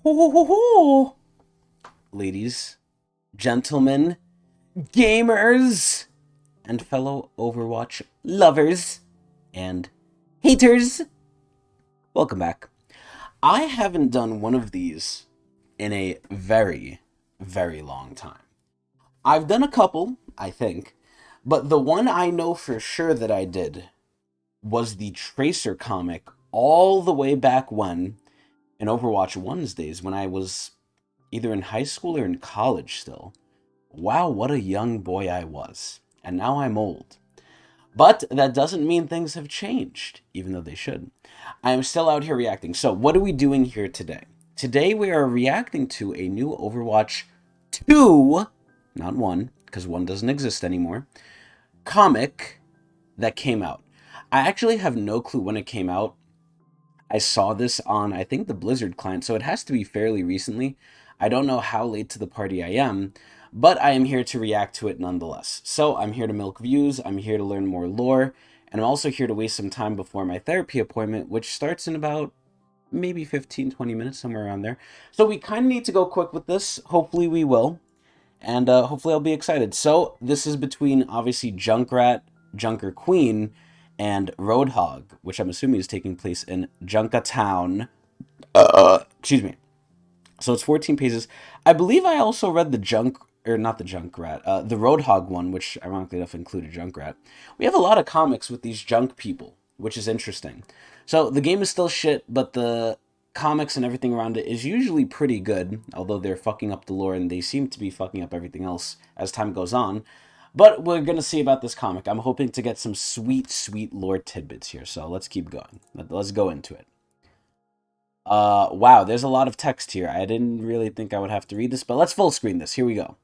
Ho, ho, ho, ho. Ladies, gentlemen, gamers, and fellow Overwatch lovers and haters, welcome back. I haven't done one of these in a very, very long time. I've done a couple, I think, but the one I know for sure that I did was the Tracer comic all the way back when, in Overwatch 1's days, when I was either in high school or in college still. Wow, what a young boy I was. And now I'm old. But that doesn't mean things have changed, even though they should. I am still out here reacting. So, what are we doing here today? Today we are reacting to a new Overwatch 2, not 1, because 1 doesn't exist anymore, comic that came out. I actually have no clue when it came out. I saw this on, I think, the Blizzard client, so it has to be fairly recently. I don't know how late to the party I am, but I am here to react to it nonetheless. So I'm here to milk views, I'm here to learn more lore, and I'm also here to waste some time before my therapy appointment, which starts in about maybe 15-20 minutes, somewhere around there. So we kind of need to go quick with this. Hopefully we will, and hopefully I'll be excited. So this is between, obviously, Junkrat, Junker Queen, and Roadhog, which I'm assuming is taking place in Junkatown. Excuse me. So it's 14 pages. I believe I also read the not the Junkrat, the Roadhog one, which ironically enough included Junkrat. We have a lot of comics with these junk people, which is interesting. So the game is still shit, but the comics and everything around it is usually pretty good, although they're fucking up the lore and they seem to be fucking up everything else as time goes on. But we're going to see about this comic. I'm hoping to get some sweet, sweet lore tidbits here, so let's keep going. Let's go into it. Wow, there's a lot of text here. I didn't really think I would have to read this, but let's full screen this. Here we go.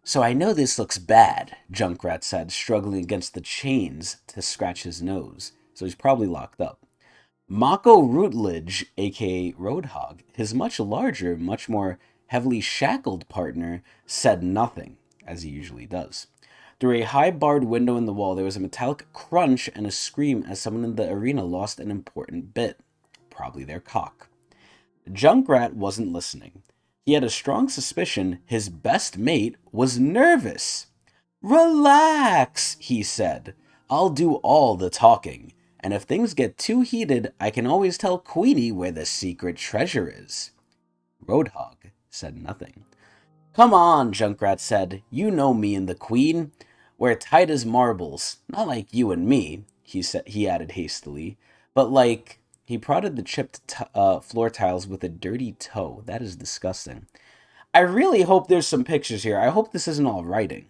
So I know this looks bad, Junkrat said, struggling against the chains to scratch his nose. So he's probably locked up. Mako Routledge, aka Roadhog, his much larger, much more heavily shackled partner, said nothing, as he usually does. Through a high barred window in the wall, there was a metallic crunch and a scream as someone in the arena lost an important bit. Probably their cock. Junkrat wasn't listening. He had a strong suspicion his best mate was nervous. Relax, he said. I'll do all the talking, and if things get too heated, I can always tell Queenie where the secret treasure is. Roadhog said nothing. Come on, Junkrat said. You know me and the Queen. We're tight as marbles. Not like you and me, he added hastily, but like... He prodded the chipped floor tiles with a dirty toe. That is disgusting. I really hope there's some pictures here. I hope this isn't all writing.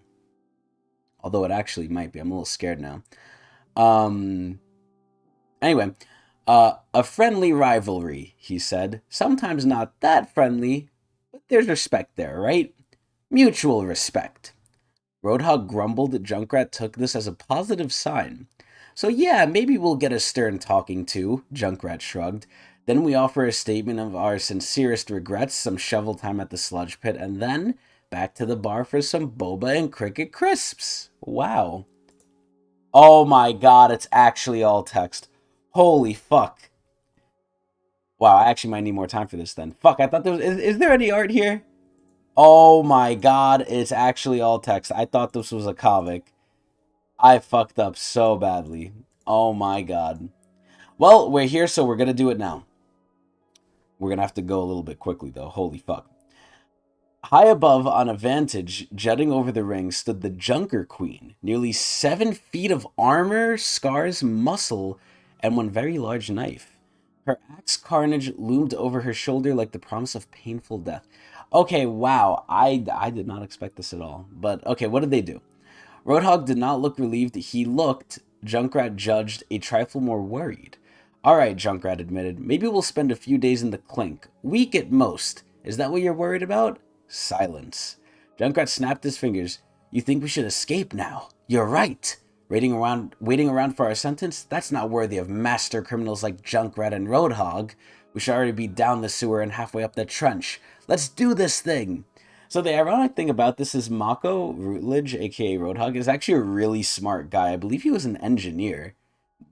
Although it actually might be. I'm a little scared now. Anyway, a friendly rivalry, he said. Sometimes not that friendly, but there's respect there, right? Mutual respect. Roadhog grumbled that Junkrat took this as a positive sign. So yeah, maybe we'll get a stern talking to, Junkrat shrugged. Then we offer a statement of our sincerest regrets, some shovel time at the sludge pit, and then back to the bar for some boba and cricket crisps. Wow. Oh my god, it's actually all text. Holy fuck. Wow, I actually might need more time for this then. Fuck, I thought there was... Is there any art here? Oh my god, it's actually all text. I thought this was a comic. I fucked up so badly. Oh my god. Well, we're here, so we're gonna do it now. We're gonna have to go a little bit quickly, though. Holy fuck. High above, on a vantage, jutting over the ring, stood the Junker Queen. Nearly 7 feet of armor, scars, muscle, and one very large knife. Her axe carnage loomed over her shoulder like the promise of painful death. Okay, wow. I did not expect this at all. But, okay, what did they do? Roadhog did not look relieved. He looked, Junkrat judged, a trifle more worried. Alright, Junkrat admitted. Maybe we'll spend a few days in the clink. Week at most. Is that what you're worried about? Silence. Junkrat snapped his fingers. You think we should escape now? You're right. Waiting around for our sentence? That's not worthy of master criminals like Junkrat and Roadhog. We should already be down the sewer and halfway up the trench. Let's do this thing. So the ironic thing about this is Mako Routledge, aka Roadhog, is actually a really smart guy. I believe he was an engineer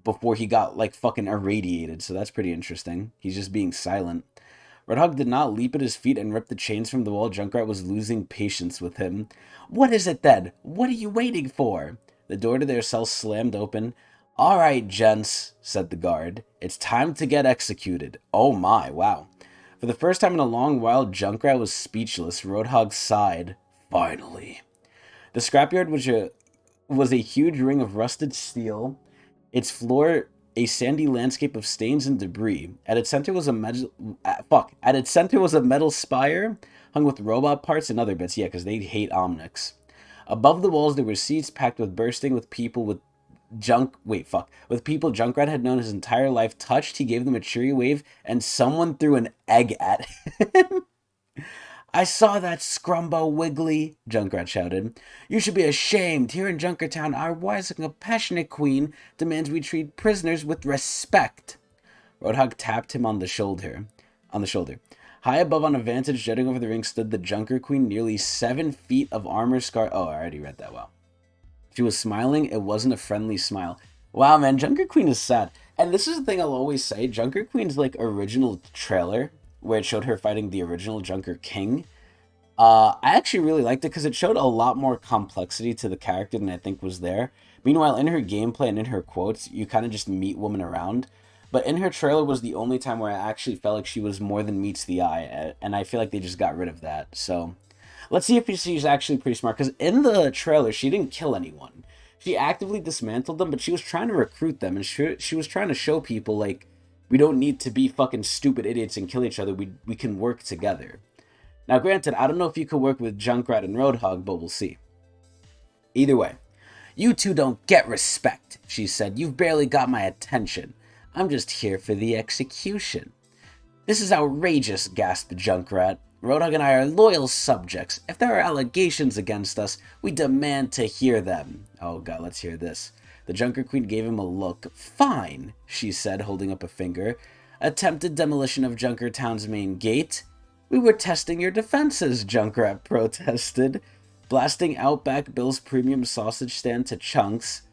before he got, like, fucking irradiated, so that's pretty interesting. He's just being silent. Roadhog did not leap at his feet and rip the chains from the wall. Junkrat was losing patience with him. What is it then? What are you waiting for? The door to their cell slammed open. All right, gents, said the guard. It's time to get executed. Oh my, wow. For the first time in a long while, Junkrat was speechless. Roadhog sighed. Finally. The scrapyard was a huge ring of rusted steel, its floor a sandy landscape of stains and debris. At its center was a metal spire hung with robot parts and other bits. Yeah, because they hate Omnics. Above the walls there were seats packed with bursting with people with with people Junkrat had known his entire life. Touched, he gave them a cheery wave, and someone threw an egg at him. I saw that, Scrumbo Wiggly, Junkrat shouted. You should be ashamed. Here in Junkertown, our wise and compassionate queen demands we treat prisoners with respect. Roadhog tapped him on the shoulder. High above on a vantage jutting over the ring stood the Junker Queen, nearly 7 feet of armor scar. Oh, I already read that well. She was smiling. It wasn't a friendly smile. Wow, man, Junker Queen is sad. And this is the thing I'll always say. Junker Queen's like original trailer, where it showed her fighting the original Junker King. I actually really liked it because it showed a lot more complexity to the character than I think was there. Meanwhile, in her gameplay and in her quotes, you kind of just meet woman around. But in her trailer was the only time where I actually felt like she was more than meets the eye. And I feel like they just got rid of that. So let's see if she's actually pretty smart. Because in the trailer, she didn't kill anyone. She actively dismantled them, but she was trying to recruit them. And she was trying to show people, like, we don't need to be fucking stupid idiots and kill each other. We can work together. Now, granted, I don't know if you could work with Junkrat and Roadhog, but we'll see. Either way, you two don't get respect, she said. You've barely got my attention. I'm just here for the execution. This is outrageous, gasped Junkrat. Roadhog and I are loyal subjects. If there are allegations against us, we demand to hear them. Oh god, let's hear this. The Junker Queen gave him a look. Fine, she said, holding up a finger. Attempted demolition of Junkertown's main gate. We were testing your defenses, Junkrat protested, blasting Outback Bill's premium sausage stand to chunks.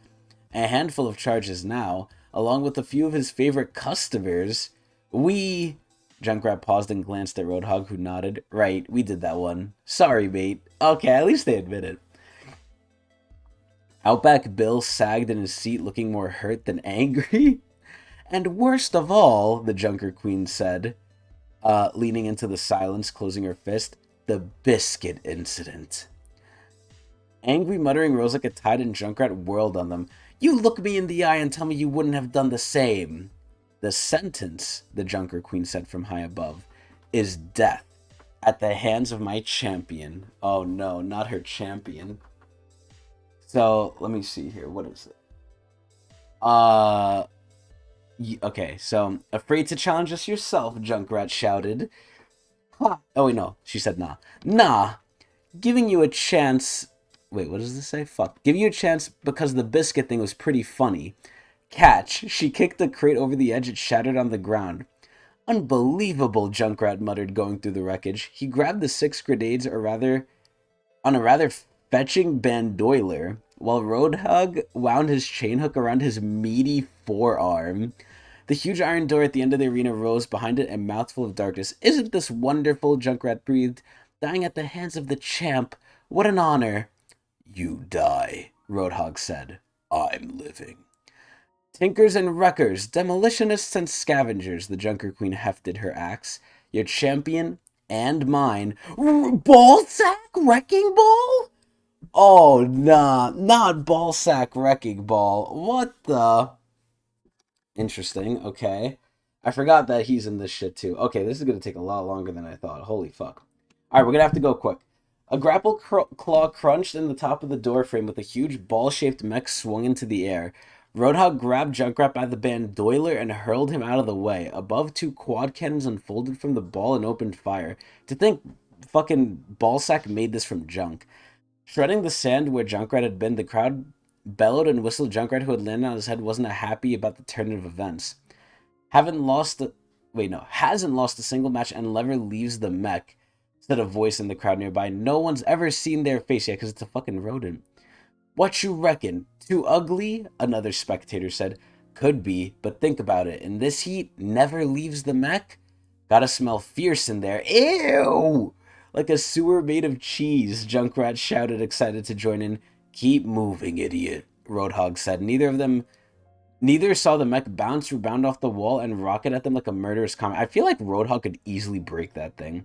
A handful of charges now, along with a few of his favorite customers. Junkrat paused and glanced at Roadhog, who nodded. Right, we did that one. Sorry, mate. Okay, at least they admit it. Outback Bill sagged in his seat, looking more hurt than angry. And worst of all, the Junker Queen said, leaning into the silence, closing her fist, the biscuit incident. Angry muttering rose like a tide, and Junkrat whirled on them. You look me in the eye and tell me you wouldn't have done the same. The sentence, the Junker Queen said from high above, is death at the hands of my champion. Oh no, not her champion. So, let me see here. What is it? Okay, so, afraid to challenge us yourself, Junkrat shouted. Ha! Oh, wait, no. She said nah. Nah! Giving you a chance... Wait, what does this say? Fuck. Giving you a chance because the biscuit thing was pretty funny. Catch! She kicked the crate over the edge. It shattered on the ground. Unbelievable, Junkrat muttered, going through the wreckage. He grabbed the 6 grenades, on a rather fetching bandoiler, while Roadhog wound his chain hook around his meaty forearm. The huge iron door at the end of the arena rose behind it, a mouthful of darkness. Isn't this wonderful? Junkrat breathed. Dying at the hands of the champ. What an honor. You die, Roadhog said. I'm living. Tinkers and wreckers, demolitionists and scavengers, the Junker Queen hefted her axe. Your champion and mine. Ballsack Wrecking Ball? Oh, nah, not Ballsack Wrecking Ball. What the? Interesting, okay. I forgot that he's in this shit too. Okay, this is going to take a lot longer than I thought. Holy fuck. Alright, we're going to have to go quick. A grapple claw crunched in the top of the doorframe with a huge ball-shaped mech swung into the air. Roadhog grabbed Junkrat by the bandoiler and hurled him out of the way. Above, 2 quad cannons unfolded from the ball and opened fire. To think fucking Ballsack made this from junk. Shredding the sand where Junkrat had been, the crowd bellowed and whistled. Junkrat, who had landed on his head, wasn't happy about the turn of events. Hasn't lost a single match, and Lever leaves the mech, said a voice in the crowd nearby. No one's ever seen their face yet, because it's a fucking rodent. What you reckon? Too ugly? Another spectator said. Could be, but think about it. In this heat, never leaves the mech? Gotta smell fierce in there. Ew! Like a sewer made of cheese, Junkrat shouted, excited to join in. Keep moving, idiot, Roadhog said. Neither saw the mech bounce, rebound off the wall, and rocket at them like a murderous comet. I feel like Roadhog could easily break that thing.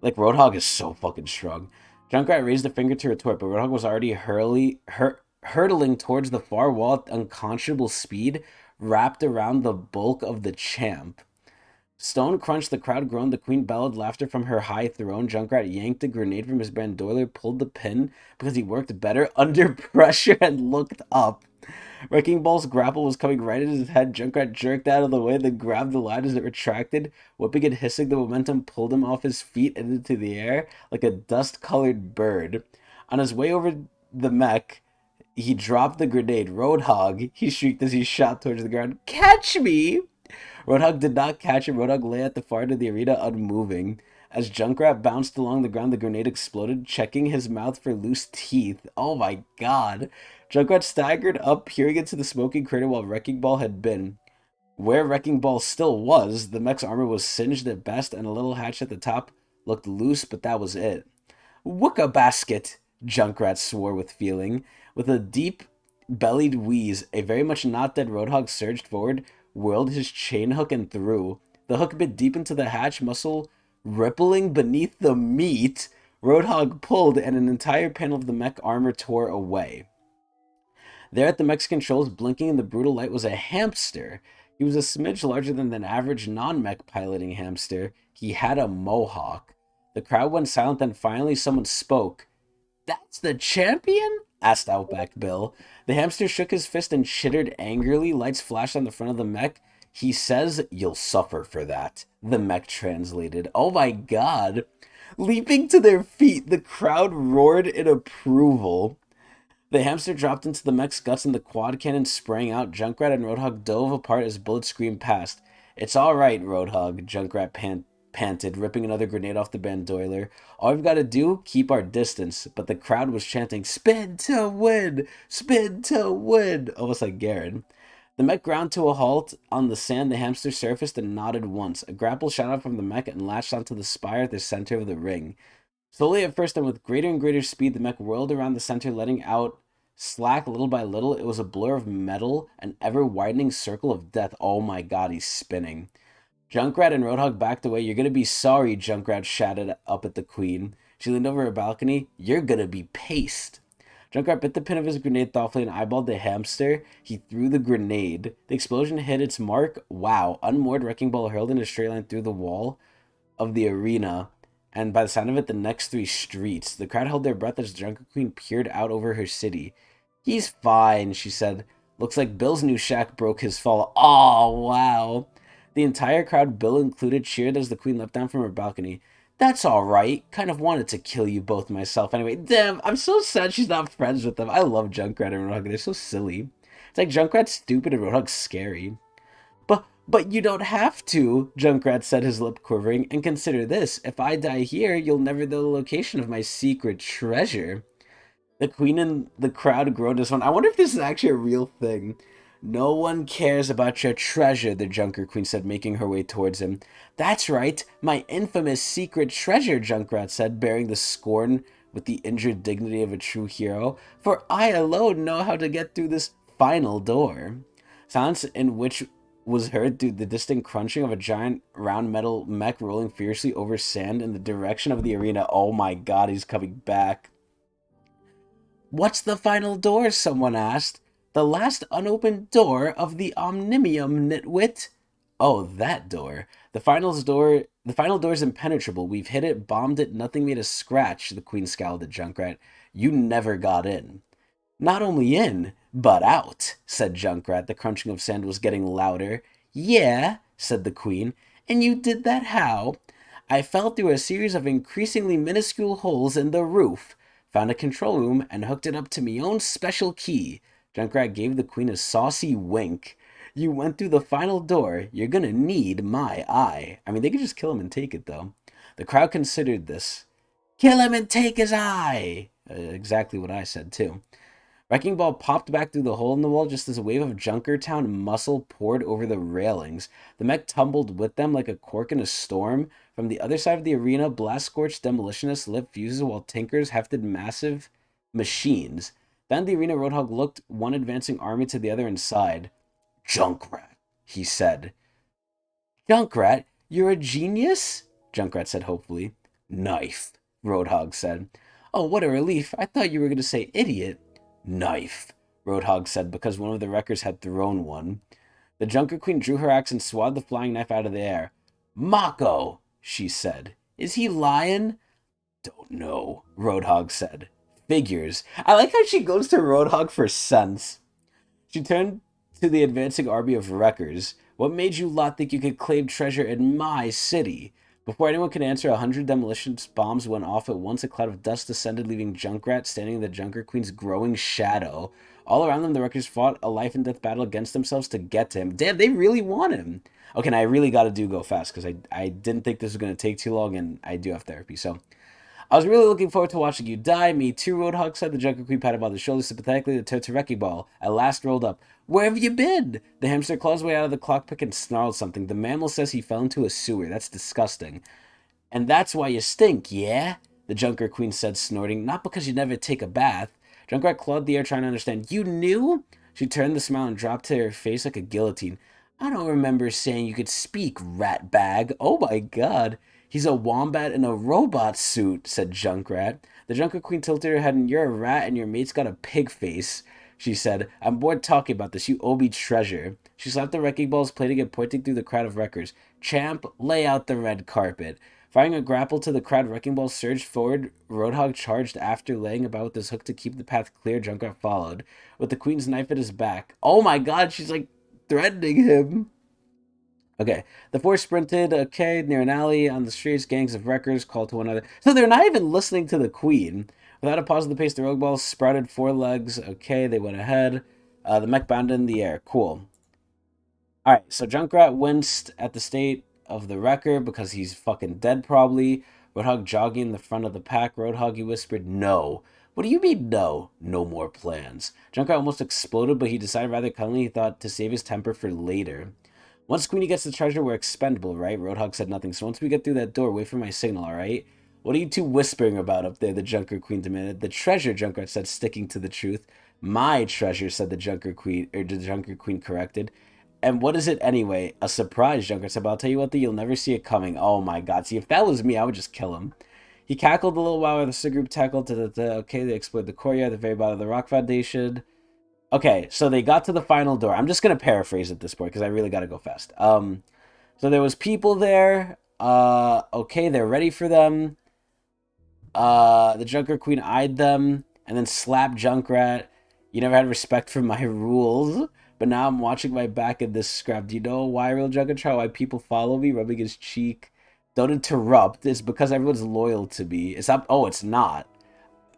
Like, Roadhog is so fucking strong. Junkrat raised a finger to retort, but Roadhog was already hurtling towards the far wall at unconscionable speed, wrapped around the bulk of the champ. Stone crunched, the crowd groaned, the queen bellowed laughter from her high throne. Junkrat yanked a grenade from his bandoiler, pulled the pin because he worked better under pressure, and looked up. Wrecking Ball's grapple was coming right at his head. Junkrat jerked out of the way, then grabbed the line as it retracted. Whipping and hissing, the momentum pulled him off his feet and into the air like a dust-colored bird. On his way over the mech, he dropped the grenade. Roadhog, he shrieked as he shot towards the ground. Catch me! Roadhog did not catch him. Roadhog lay at the far end of the arena, unmoving. As Junkrat bounced along the ground, the grenade exploded, checking his mouth for loose teeth. Oh my god. Junkrat staggered up, peering into the smoking crater while Wrecking Ball had been. Where Wrecking Ball still was, the mech's armor was singed at best, and a little hatch at the top looked loose, but that was it. Wooka basket, Junkrat swore with feeling. With a deep-bellied wheeze, a very much not dead Roadhog surged forward, whirled his chain hook, and threw. The hook bit deep into the hatch, muscle rippling beneath the meat. Roadhog pulled, and an entire panel of the mech armor tore away. There at the mech's controls, blinking in the brutal light, was a hamster. He was a smidge larger than an average non-mech piloting hamster. He had a mohawk. The crowd went silent, then finally someone spoke. That's the champion? Asked Outback Bill. The hamster shook his fist and chittered angrily. Lights flashed on the front of the mech. He says, you'll suffer for that, the mech translated. Oh my god. Leaping to their feet, the crowd roared in approval. The hamster dropped into the mech's guts and the quad cannon sprang out. Junkrat and Roadhog dove apart as bullets screamed past. It's all right, Roadhog, Junkrat panted, ripping another grenade off the bandoiler. All we've got to do, keep our distance. But the crowd was chanting, spin to win! Spin to win! Almost like Garen. The mech ground to a halt on the sand. The hamster surfaced and nodded once. A grapple shot out from the mech and latched onto the spire at the center of the ring. Slowly at first, and with greater and greater speed, the mech whirled around the center, letting out slack little by little. It was a blur of metal, an ever-widening circle of death. Oh my god, he's spinning. Junkrat and Roadhog backed away. You're gonna be sorry, Junkrat shouted up at the queen. She leaned over her balcony. You're gonna be paced. Junkrat bit the pin of his grenade thoughtfully and eyeballed the hamster. He threw the grenade. The explosion hit its mark. Wow. Unmoored Wrecking Ball hurled in a straight line through the wall of the arena, and by the sound of it, the next 3 streets. The crowd held their breath as the Junker Queen peered out over her city. He's fine, she said. Looks like Bill's new shack broke his fall. Oh, wow. The entire crowd, Bill included, cheered as the queen leapt down from her balcony. That's all right. Kind of wanted to kill you both myself anyway. Damn, I'm so sad she's not friends with them. I love Junkrat and Roadhog. They're so silly. It's like Junkrat's stupid and Roadhog's scary. But you don't have to, Junkrat said, his lip quivering. And consider this. If I die here, you'll never know the location of my secret treasure. The queen and the crowd groaned as one. I wonder if this is actually a real thing. No one cares about your treasure, the Junker Queen said, making her way towards him. That's right, my infamous secret treasure, Junkrat said, bearing the scorn with the injured dignity of a true hero. For I alone know how to get through this final door. Silence in which was heard through the distant crunching of a giant round metal mech rolling fiercely over sand in the direction of the arena. Oh my god, he's coming back. What's the final door? Someone asked. The last unopened door of the Omnimium, nitwit. Oh, that door. The final door's impenetrable. We've hit it, bombed it, nothing made a scratch, the queen scowled at Junkrat. You never got in. Not only in, but out, said Junkrat. The crunching of sand was getting louder. Yeah, said the queen. And you did that how? I fell through a series of increasingly minuscule holes in the roof, found a control room, and hooked it up to me own special key. Junkrat gave the queen a saucy wink. You went through the final door. You're gonna need my eye. I mean, they could just kill him and take it, though. The crowd considered this. Kill him and take his eye! Exactly what I said, too. Wrecking Ball popped back through the hole in the wall just as a wave of Junkertown muscle poured over the railings. The mech tumbled with them like a cork in a storm. From the other side of the arena, blast-scorched demolitionists lit fuses while tinkers hefted massive machines. Down the arena, Roadhog looked one advancing army to the other and sighed. Junkrat, he said. Junkrat, you're a genius? Junkrat said hopefully. Knife, Roadhog said. Oh, what a relief. I thought you were going to say idiot. Knife, Roadhog said because one of the wreckers had thrown one. The Junker Queen drew her axe and swathed the flying knife out of the air. Mako, she said. Is he lying? Don't know, Roadhog said. Figures. I like how she goes to Roadhog for sense. She turned to the advancing army of wreckers. What made you lot think you could claim treasure in my city? Before anyone could answer, 100 demolition bombs went off at once. A cloud of dust descended, leaving Junkrat standing in the Junker Queen's growing shadow. All around them, the wreckers fought a life and death battle against themselves to get to him. Damn, they really want him. Okay, now I really got to go fast because I didn't think this was going to take too long, and I do have therapy, so... I was really looking forward to watching you die. Me too, Roadhog said. The Junker Queen patted him on the shoulder sympathetically. The Totoreki ball at last rolled up. Where have you been? The hamster clawed his way out of the clockpick and snarled something. The mammal says he fell into a sewer. That's disgusting. And that's why you stink, yeah? The Junker Queen said, snorting. Not because you never take a bath. Junkrat clawed the air, trying to understand. You knew? She turned the smile and dropped to her face like a guillotine. I don't remember saying you could speak, rat bag. Oh my god. He's a wombat in a robot suit, said Junkrat. The Junker Queen tilted her head, and you're a rat and your mate's got a pig face, she said. I'm bored talking about this, you owe me treasure. She slapped the wrecking balls, plating and pointing through the crowd of wreckers. Champ, lay out the red carpet. Firing a grapple to the crowd, wrecking balls surged forward. Roadhog charged after, laying about with his hook to keep the path clear. Junkrat followed, with the Queen's knife at his back. Oh my god, she's like threatening him. Okay, the four sprinted, near an alley on the streets. Gangs of wreckers called to one another. So they're not even listening to the queen. Without a pause in the pace, the rogue balls sprouted four legs. Okay, they went ahead. The mech bounded in the air. Cool. Alright, so Junkrat winced at the state of the wrecker because he's fucking dead probably. Roadhog jogging in the front of the pack. Roadhog, he whispered, no. What do you mean, no? No more plans. Junkrat almost exploded, but he decided rather cunningly he thought to save his temper for later. Once Queenie gets the treasure, we're expendable, right? Roadhog said nothing. So once we get through that door, wait for my signal, alright? What are you two whispering about up there? The Junker Queen demanded. The treasure, Junkrat said, sticking to the truth. My treasure, said the Junker Queen, or the Junker Queen corrected. And what is it anyway? A surprise, Junkrat said, but I'll tell you what, you'll never see it coming. Oh my god. See, if that was me, I would just kill him. He cackled a little while while the group tackled to okay, they explored the courtyard at the very bottom of the rock foundation. Okay, so they got to the final door. I'm just going to paraphrase at this point because I really got to go fast. So there was people there. Okay, they're ready for them. The Junker Queen eyed them and then slapped Junkrat. You never had respect for my rules, but now I'm watching my back in this scrap. Do you know why, real Junkrat? Why people follow me? Rubbing his cheek. Don't interrupt. It's because everyone's loyal to me. It's not. Oh, it's not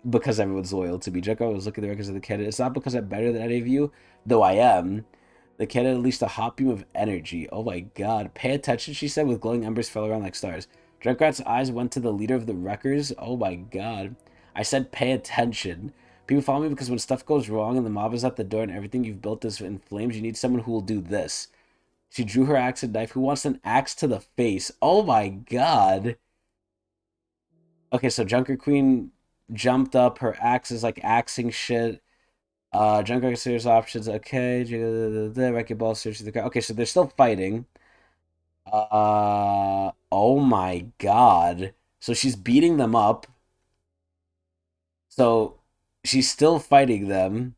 because everyone's loyal to me. Junkrat was looking at the records of the candidate. It's not because I'm better than any of you, though I am. The candidate unleashed a hot beam of energy. Oh my god. Pay attention, she said, with glowing embers fell around like stars. Junkrat's eyes went to the leader of the wreckers. Oh my god. I said pay attention. People follow me because when stuff goes wrong and the mob is at the door and everything you've built is in flames, you need someone who will do this. She drew her axe and knife. Who wants an axe to the face? Oh my god. Okay, so Junker Queen jumped up. Her axe is like axing shit. Junker considers options. Okay, the wrecking ball searches the crowd. Okay, so they're still fighting. Oh my god. So she's beating them up. So she's still fighting them.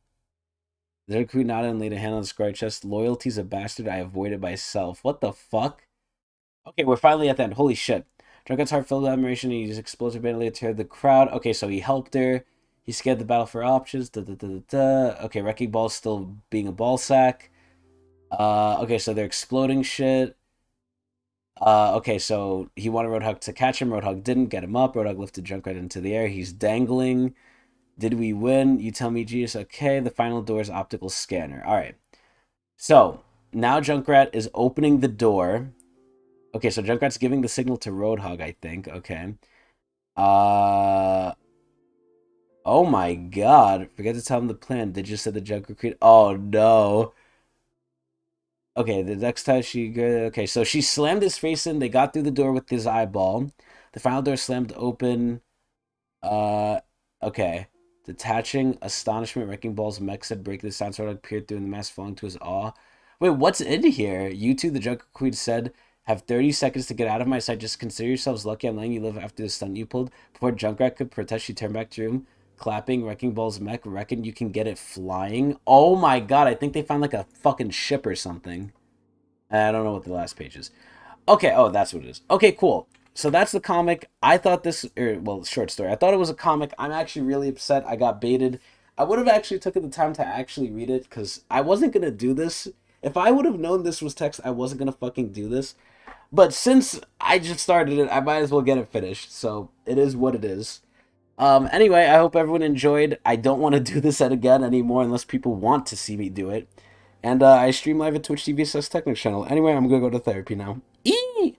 The Queen nodded and laid a hand on the scar chest. Loyalty's a bastard I avoided myself. What the fuck? Okay, we're finally at the end. Holy shit. Drunkard's heart filled with admiration. He used explosive bandolier to tear the crowd. Okay, so he helped her. He scared the battle for options. Okay, Wrecking Ball's still being a ball sack. Okay, so they're exploding shit. Okay, so he wanted Roadhog to catch him. Roadhog didn't get him up. Roadhog lifted Junkrat into the air. He's dangling. Did we win? You tell me, Jesus. Okay, the final door's optical scanner. All right. So now Junkrat is opening the door. Okay, so Junkrat's giving the signal to Roadhog, I think. Okay. Oh my god. Forget to tell him the plan. Did you say the Joker creed? Oh no. Okay, the next time okay, so she slammed his face in. They got through the door with his eyeball. The final door slammed open. Uh, okay. Detaching astonishment, wrecking balls, mech said break the sound sort of appeared through and the mask falling to his awe. Wait, what's in here? You two, the Joker Queen said, have 30 seconds to get out of my sight. Just consider yourselves lucky I'm letting you live after the stunt you pulled. Before Junkrat could protest, she turned back to room, clapping, wrecking balls, mech, reckon you can get it flying. Oh my god, I think they found like a fucking ship or something. I don't know what the last page is. Okay, oh, that's what it is. Okay, cool. So that's the comic. I thought this, well, short story. I thought it was a comic. I'm actually really upset. I got baited. I would have actually taken the time to actually read it because I wasn't gonna do this. If I would have known this was text, I wasn't gonna fucking do this. But since I just started it, I might as well get it finished. So it is what it is. Anyway, I hope everyone enjoyed. I don't want to do this again anymore unless people want to see me do it. And I stream live at Twitch TV /Tecnics channel. Anyway, I'm gonna go to therapy now. Eee!